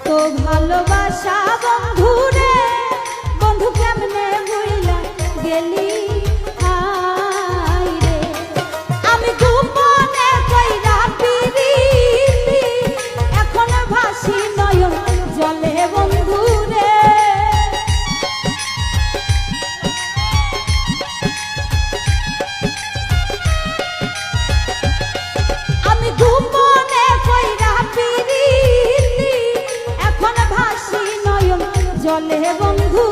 এত ভালোবাসা বন্ধুরে, বন্ধু কেমনে ভুইলা গেলি হায়রে। আমি গোপনে কইরা পিরিতি, এখন ভাসি নয়ন জলে বন্ধুরে। আমি গোপনে কইরা পিরিতি, এখন ভাসি নয়ন জলে বন্ধু।